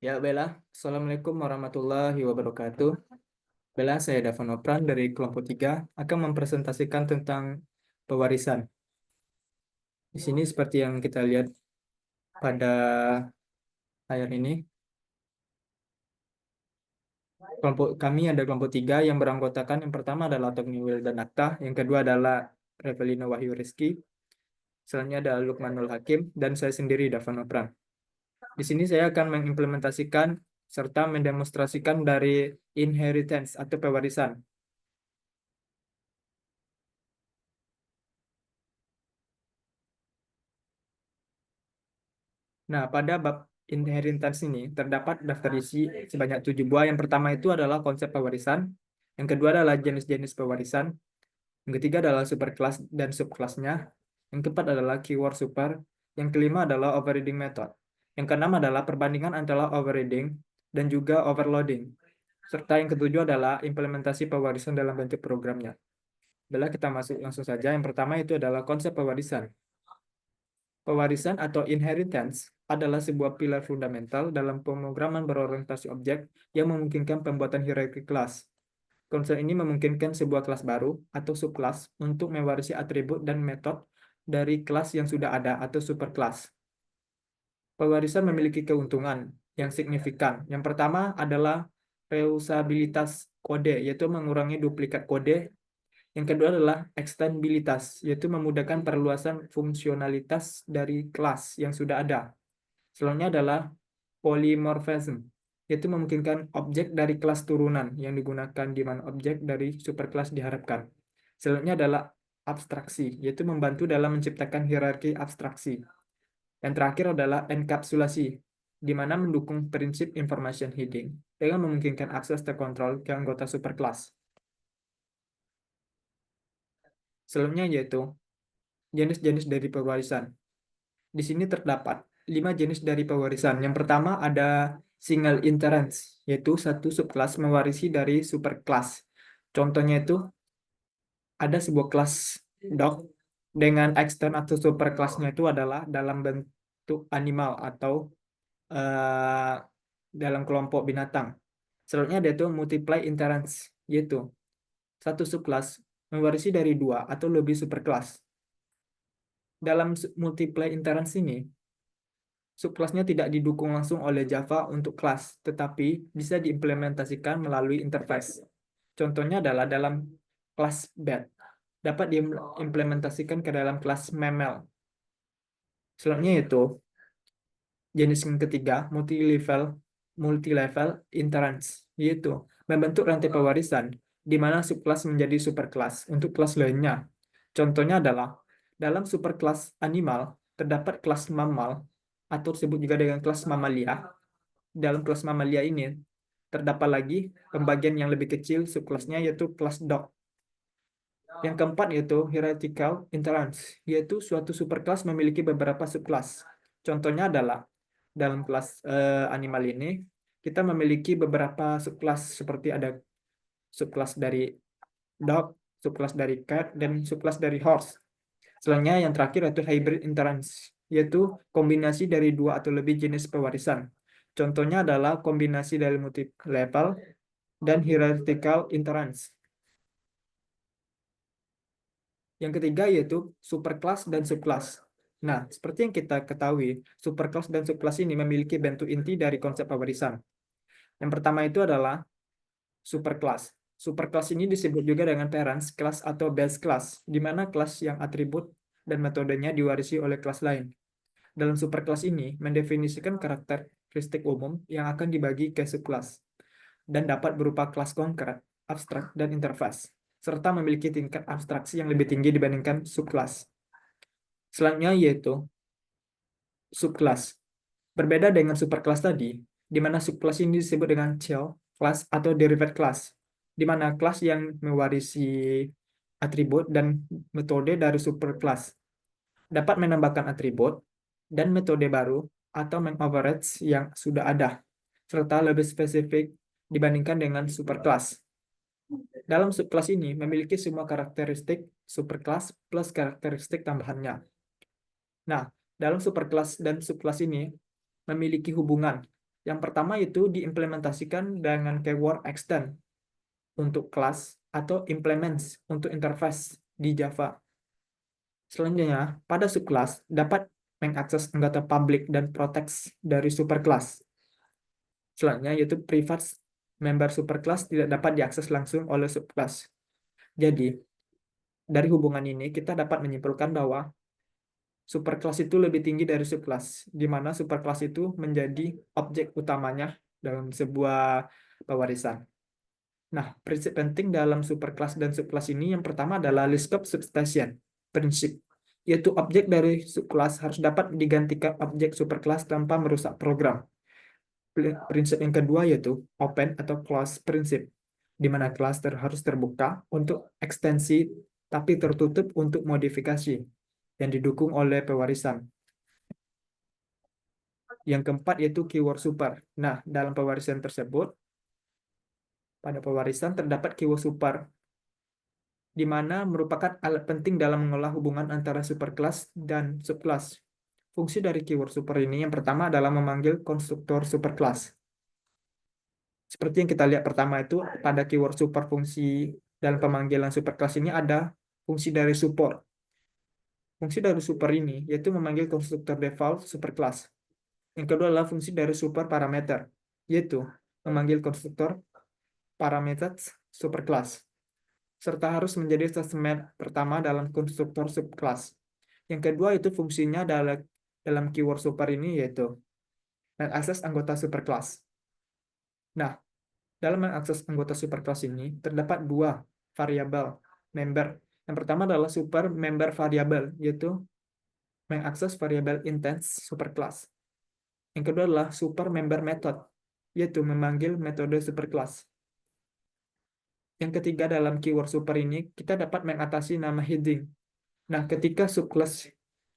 Ya, Bella. Assalamualaikum warahmatullahi wabarakatuh. Bella, saya Davan Opran dari kelompok 3 akan mempresentasikan tentang pewarisan. Di sini seperti yang kita lihat pada layar ini, kelompok kami ada kelompok 3 yang beranggotakan yang pertama adalah Togni dan Akta, yang kedua adalah Revelino Wahyu Rizky, selanjutnya ada Lukmanul Hakim, dan saya sendiri Davan Opran. Di sini saya akan mengimplementasikan serta mendemonstrasikan dari inheritance atau pewarisan. Nah, pada bab inheritance ini terdapat daftar isi sebanyak 7 buah. Yang pertama itu adalah konsep pewarisan. Yang kedua adalah jenis-jenis pewarisan. Yang ketiga adalah superkelas dan subkelasnya. Yang keempat adalah keyword super. Yang kelima adalah overriding method. Yang keenam adalah perbandingan antara overriding dan juga overloading. Serta yang ketujuh adalah implementasi pewarisan dalam bentuk programnya. Bila kita masuk langsung saja, yang pertama itu adalah konsep pewarisan. Pewarisan atau inheritance adalah sebuah pilar fundamental dalam pemrograman berorientasi objek yang memungkinkan pembuatan hierarki kelas. Konsep ini memungkinkan sebuah kelas baru atau subkelas untuk mewarisi atribut dan metode dari kelas yang sudah ada atau superkelas. Pewarisan memiliki keuntungan yang signifikan. Yang pertama adalah reusabilitas kode, yaitu mengurangi duplikat kode. Yang kedua adalah ekstensibilitas, yaitu memudahkan perluasan fungsionalitas dari kelas yang sudah ada. Selanjutnya adalah polymorphism, yaitu memungkinkan objek dari kelas turunan yang digunakan di mana objek dari superkelas diharapkan. Selanjutnya adalah abstraksi, yaitu membantu dalam menciptakan hierarki abstraksi. Yang terakhir adalah enkapsulasi, di mana mendukung prinsip information hiding dengan memungkinkan akses terkontrol ke anggota superkelas. Selanjutnya yaitu jenis-jenis dari pewarisan. Di sini terdapat 5 jenis dari pewarisan. Yang pertama ada single inheritance, yaitu satu subkelas mewarisi dari superkelas. Contohnya itu ada sebuah kelas dog dengan extern atau superkelasnya itu adalah dalam bentuk animal atau eh, dalam kelompok binatang. Selanjutnya ada itu multiply inheritance, yaitu satu subkelas mewarisi dari 2 atau lebih superkelas. Dalam multiply inheritance ini, subkelasnya tidak didukung langsung oleh Java untuk kelas, tetapi bisa diimplementasikan melalui interface. Contohnya adalah dalam kelas bed, dapat diimplementasikan ke dalam kelas mammal. Selanjutnya itu, jenis yang ketiga, multi-level inheritance, yaitu membentuk rantai pewarisan, di mana subkelas menjadi superkelas untuk kelas lainnya. Contohnya adalah, dalam superkelas animal, terdapat kelas mammal, atau disebut juga dengan kelas mamalia. Dalam kelas mamalia ini terdapat lagi pembagian yang lebih kecil subkelasnya yaitu kelas dog. Yang keempat yaitu hierarchical inheritance, yaitu suatu superkelas memiliki beberapa subkelas. Contohnya adalah dalam kelas animal ini kita memiliki beberapa subkelas seperti ada subkelas dari dog, subkelas dari cat, dan subkelas dari horse. Selanjutnya yang terakhir yaitu hybrid inheritance, yaitu kombinasi dari 2 atau lebih jenis pewarisan. Contohnya adalah kombinasi dari multi-level dan hierarchical inheritance. Yang ketiga yaitu superkelas dan subkelas. Nah, seperti yang kita ketahui, superkelas dan subkelas ini memiliki bentuk inti dari konsep pewarisan. Yang pertama itu adalah superkelas. Superkelas ini disebut juga dengan parents class atau base class, di mana kelas yang atribut dan metodenya diwarisi oleh kelas lain. Dalam superkelas ini mendefinisikan karakteristik umum yang akan dibagi ke subkelas dan dapat berupa kelas konkret, abstrak, dan interface, serta memiliki tingkat abstraksi yang lebih tinggi dibandingkan subkelas. Selanjutnya yaitu subkelas. Berbeda dengan superkelas tadi, di mana subkelas ini disebut dengan child class atau derived class, di mana kelas yang mewarisi atribut dan metode dari superkelas dapat menambahkan atribut dan metode baru atau mengoverage yang sudah ada, serta lebih spesifik dibandingkan dengan superkelas. Dalam subkelas ini memiliki semua karakteristik superkelas plus karakteristik tambahannya. Nah, dalam superkelas dan subkelas ini memiliki hubungan Yang pertama itu diimplementasikan dengan keyword extend untuk kelas atau implements untuk interface di Java. Selanjutnya, pada subclass dapat mengakses anggota public dan protect dari superclass. Selanjutnya yaitu private member superclass tidak dapat diakses langsung oleh subclass. Jadi, dari hubungan ini kita dapat menyimpulkan bahwa superclass itu lebih tinggi dari subclass, di mana superclass itu menjadi objek utamanya dalam sebuah pewarisan. Nah, prinsip penting dalam superclass dan subclass ini yang pertama adalah list scope substitution prinsip, yaitu objek dari subclass harus dapat digantikan objek superclass tanpa merusak program. Prinsip yang kedua yaitu open atau close prinsip, di mana cluster harus terbuka untuk ekstensi tapi tertutup untuk modifikasi yang didukung oleh pewarisan. Yang keempat yaitu keyword super. Nah, dalam pewarisan tersebut, pada pewarisan terdapat keyword super, di mana merupakan alat penting dalam mengolah hubungan antara superclass dan subclass. Fungsi dari keyword super ini yang pertama adalah memanggil konstruktor superclass. Seperti yang kita lihat pertama itu, pada keyword super fungsi dalam pemanggilan superclass ini ada fungsi dari support. Fungsi dari super ini yaitu memanggil konstruktor default superclass. Yang kedua adalah fungsi dari super parameter, yaitu memanggil konstruktor parameter superclass, serta harus menjadi statement pertama dalam konstruktor subclass. Yang kedua itu fungsinya dalam keyword super ini yaitu mengakses anggota superclass. Nah, dalam mengakses anggota superclass ini terdapat dua variabel member. Yang pertama adalah super member variable, yaitu mengakses variabel intent superclass. Yang kedua adalah super member method, yaitu memanggil metode superclass. Yang ketiga dalam keyword super ini, kita dapat mengatasi nama heading. Nah, ketika subclass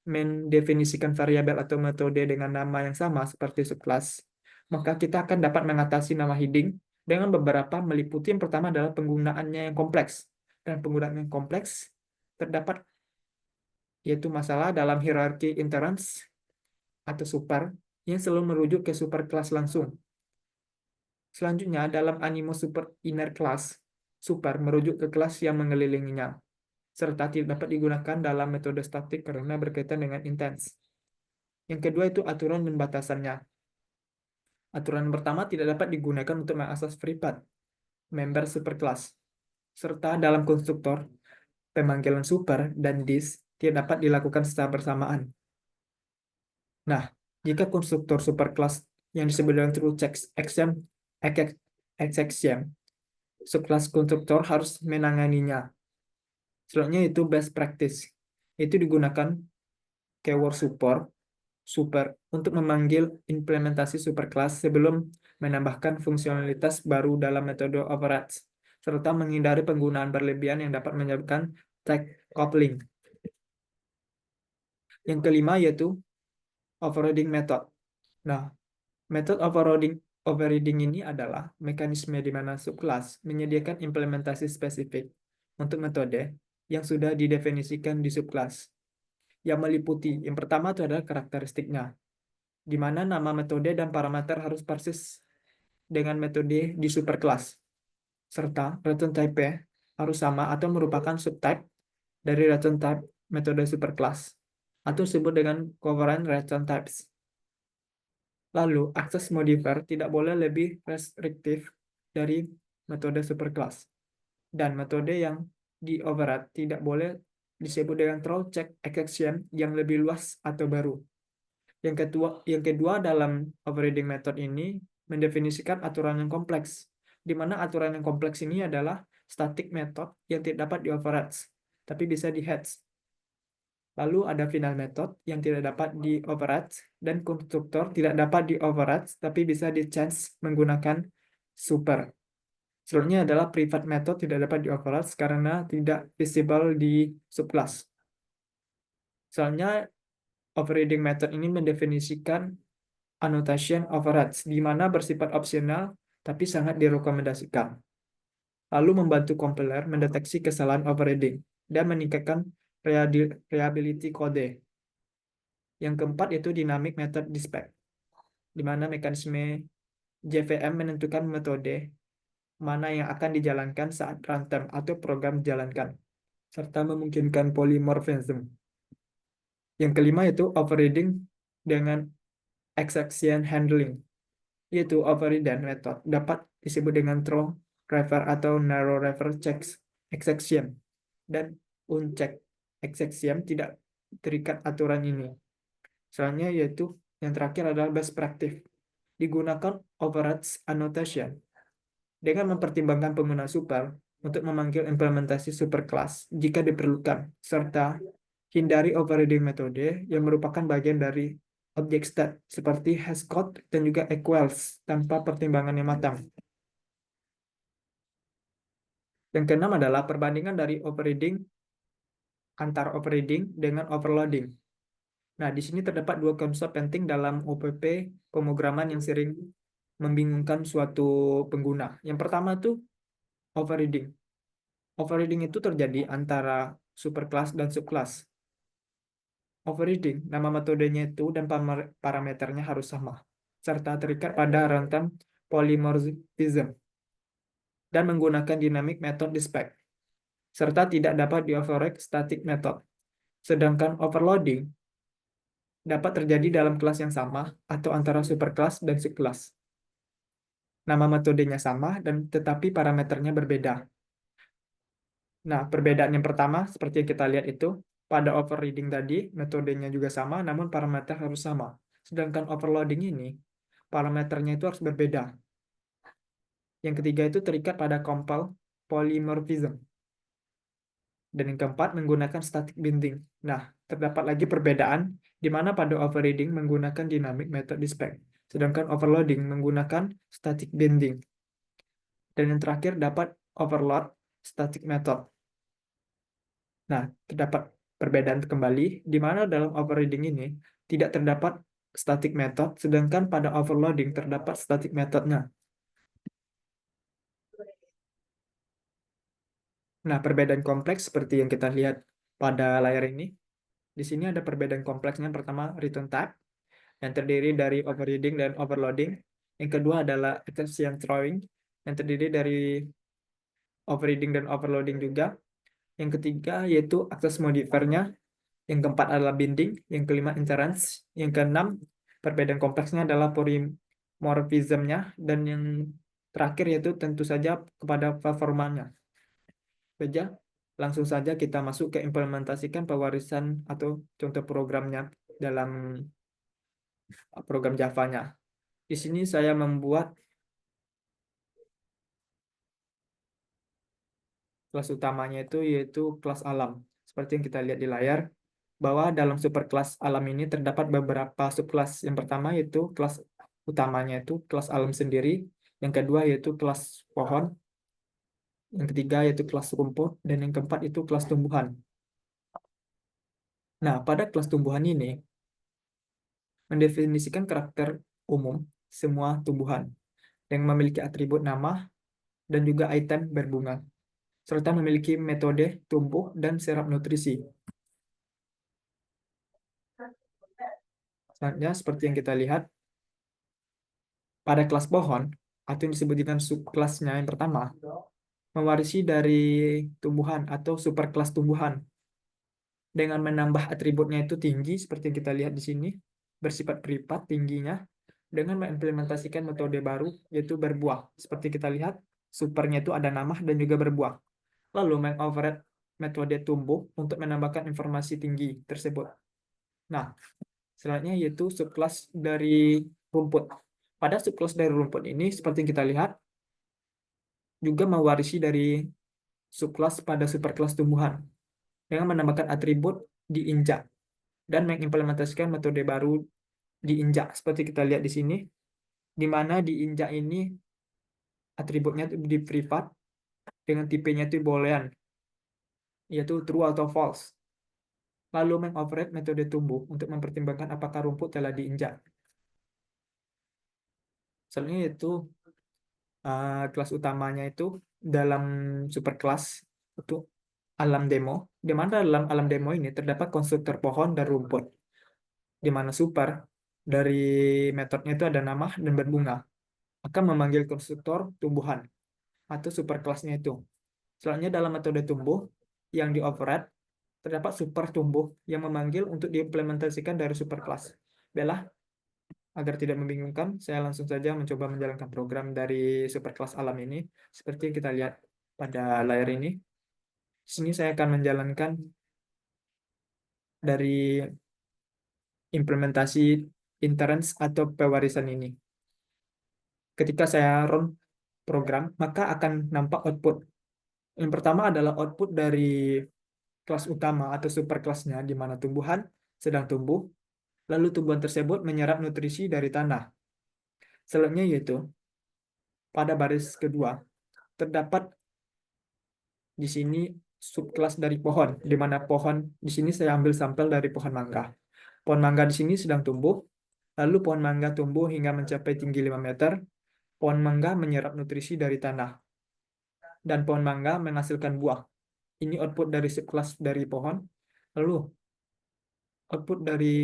mendefinisikan variabel atau metode dengan nama yang sama seperti subclass, maka kita akan dapat mengatasi nama heading dengan beberapa meliputi yang pertama adalah penggunaannya yang kompleks. Dan penggunaan yang kompleks terdapat yaitu masalah dalam hierarki inheritance atau super yang selalu merujuk ke superclass langsung. Selanjutnya, dalam animo super inner class, super merujuk ke kelas yang mengelilinginya, serta tidak dapat digunakan dalam metode statik karena berkaitan dengan intens. Yang kedua itu aturan dan batasannya. Aturan pertama tidak dapat digunakan untuk mengakses private member superclass, serta dalam konstruktor pemanggilan super dan dis tidak dapat dilakukan secara bersamaan. Nah, jika konstruktor superclass yang disebut dengan true check exception, subclass konstruktor harus menanganinya. Selanjutnya itu best practice. Itu digunakan keyword super untuk memanggil implementasi superclass sebelum menambahkan fungsionalitas baru dalam metode override, serta menghindari penggunaan berlebihan yang dapat menyebabkan tag coupling. Yang kelima yaitu overriding method. Nah, metode overriding ini adalah mekanisme di mana subclass menyediakan implementasi spesifik untuk metode yang sudah didefinisikan di subclass, yang meliputi yang pertama itu adalah karakteristiknya, di mana nama metode dan parameter harus persis dengan metode di superclass, serta return type harus sama atau merupakan subtype dari return type metode superclass, atau disebut dengan covariant return types. Lalu, akses modifier tidak boleh lebih restriktif dari metode superclass. Dan metode yang di override tidak boleh disebut dengan throw check exception yang lebih luas atau baru. Yang kedua dalam overriding method ini mendefinisikan aturan yang kompleks, di mana aturan yang kompleks ini adalah static method yang tidak dapat di override, tapi bisa di heads. Lalu ada final method yang tidak dapat di override dan konstruktor tidak dapat di override tapi bisa di change menggunakan super. Selanjutnya adalah private method tidak dapat di override karena tidak visible di subclass. Soalnya overriding method ini mendefinisikan annotation overrides di mana bersifat opsional tapi sangat direkomendasikan. Lalu membantu compiler mendeteksi kesalahan overriding dan meningkatkan reliability kode. Yang keempat yaitu dynamic method dispatch, di mana mekanisme JVM menentukan metode mana yang akan dijalankan saat runtime atau program dijalankan, serta memungkinkan polymorphism. Yang kelima itu overriding dengan exception handling, yaitu overridden method dapat disebut dengan throw refer atau narrow refer checks exception, dan uncheck exception tidak terikat aturan ini. Selanjutnya yaitu yang terakhir adalah best practice. Digunakan overrides annotation dengan mempertimbangkan penggunaan super untuk memanggil implementasi superclass jika diperlukan, serta hindari overriding metode yang merupakan bagian dari object state seperti hashcode dan juga equals tanpa pertimbangan yang matang. Yang keenam adalah perbandingan dari overriding antara overriding dengan overloading. Nah, di sini terdapat dua konsep penting dalam OPP pemrograman yang sering membingungkan suatu pengguna. Yang pertama itu overriding. Overriding itu terjadi antara superclass dan subclass. Overriding, nama metodenya itu dan parameternya harus sama, serta terikat pada runtime polymorphism dan menggunakan dynamic method di spec, serta tidak dapat di-override static method. Sedangkan overloading dapat terjadi dalam kelas yang sama atau antara superclass dan subclass. Nama metodenya sama dan tetapi parameternya berbeda. Nah, perbedaan yang pertama seperti yang kita lihat itu pada overriding tadi metodenya juga sama namun parameter harus sama. Sedangkan overloading ini parameternya itu harus berbeda. Yang ketiga itu terikat pada compile polymorphism. Dan yang keempat menggunakan static binding. Nah, terdapat lagi perbedaan di mana pada overriding menggunakan dynamic method di spec, sedangkan overloading menggunakan static binding. Dan yang terakhir dapat overload static method. Nah, terdapat perbedaan kembali di mana dalam overriding ini tidak terdapat static method, sedangkan pada overloading terdapat static methodnya. Nah, perbedaan kompleks seperti yang kita lihat pada layar ini. Di sini ada perbedaan kompleksnya. Pertama, return type yang terdiri dari overriding dan overloading. Yang kedua adalah exception throwing yang terdiri dari overriding dan overloading juga. Yang ketiga yaitu access modifiernya. Yang keempat adalah binding. Yang kelima inference. Yang keenam perbedaan kompleksnya adalah polymorphismnya. Dan yang terakhir yaitu tentu saja kepada performanya. Saja, langsung saja kita masuk ke implementasikan pewarisan atau contoh programnya dalam program Java-nya. Di sini saya membuat kelas utamanya itu yaitu kelas alam. Seperti yang kita lihat di layar, bahwa dalam superkelas alam ini terdapat beberapa subkelas. Yang pertama yaitu kelas utamanya itu kelas alam sendiri. Yang kedua yaitu kelas pohon. Yang ketiga yaitu kelas rumput. Dan yang keempat itu kelas tumbuhan. Nah, pada kelas tumbuhan ini, mendefinisikan karakter umum semua tumbuhan yang memiliki atribut nama dan juga item berbunga, serta memiliki metode tumbuh dan serap nutrisi. Selanjutnya, seperti yang kita lihat, pada kelas pohon, atau yang disebut dengan subkelasnya yang pertama, mewarisi dari tumbuhan atau superkelas tumbuhan, dengan menambah atributnya itu tinggi, seperti yang kita lihat di sini, bersifat privat tingginya, dengan mengimplementasikan metode baru, yaitu berbuah. Seperti kita lihat, supernya itu ada nama dan juga berbuah. Lalu mengoverride metode tumbuh untuk menambahkan informasi tinggi tersebut. Nah, selanjutnya yaitu subkelas dari rumput. Pada subkelas dari rumput ini, seperti yang kita lihat, juga mewarisi dari subkelas pada superkelas tumbuhan dengan menambahkan atribut diinjak dan mengimplementasikan metode baru diinjak. Seperti kita lihat di sini, di mana diinjak ini atributnya di privat dengan tipenya itu boolean, yaitu true atau false. Lalu mengoperate metode tumbuh untuk mempertimbangkan apakah rumput telah diinjak. Selanjutnya itu kelas utamanya itu dalam superkelas itu alam demo, di mana dalam alam demo ini terdapat konstruktor pohon dan rumput, di mana super dari metodenya itu ada nama dan berbunga. akan memanggil konstruktor tumbuhan atau superkelasnya itu. Selanjutnya dalam metode tumbuh yang di override terdapat super tumbuh yang memanggil untuk diimplementasikan dari superkelas. Bella, agar tidak membingungkan, saya langsung saja mencoba menjalankan program dari superkelas alam ini. Seperti yang kita lihat pada layar ini. Di sini saya akan menjalankan dari implementasi inference atau pewarisan ini. Ketika saya run program, maka akan nampak output. Yang pertama adalah output dari kelas utama atau superkelasnya, di mana tumbuhan sedang tumbuh, lalu tumbuhan tersebut menyerap nutrisi dari tanah. Selanjutnya yaitu pada baris kedua terdapat di sini subkelas dari pohon, di mana pohon di sini saya ambil sampel dari pohon mangga. Pohon mangga di sini sedang tumbuh, lalu pohon mangga tumbuh hingga mencapai tinggi 5 meter. Pohon mangga menyerap nutrisi dari tanah, dan pohon mangga menghasilkan buah. Ini output dari subkelas dari pohon. Lalu output dari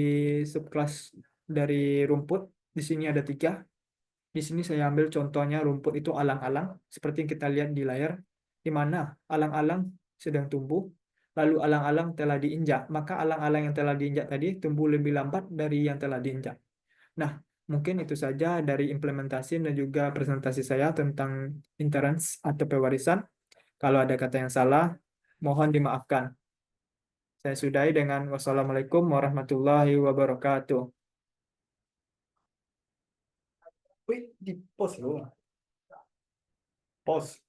subkelas dari rumput, di sini ada 3. Di sini saya ambil contohnya rumput itu alang-alang, seperti yang kita lihat di layar, di mana alang-alang sedang tumbuh, lalu alang-alang telah diinjak. Maka alang-alang yang telah diinjak tadi tumbuh lebih lambat dari yang telah diinjak. Nah, mungkin itu saja dari implementasi dan juga presentasi saya tentang inference atau pewarisan. Kalau ada kata yang salah, mohon dimaafkan. Saya sudahi dengan wassalamualaikum warahmatullahi wabarakatuh. Wih, di post loh. Post.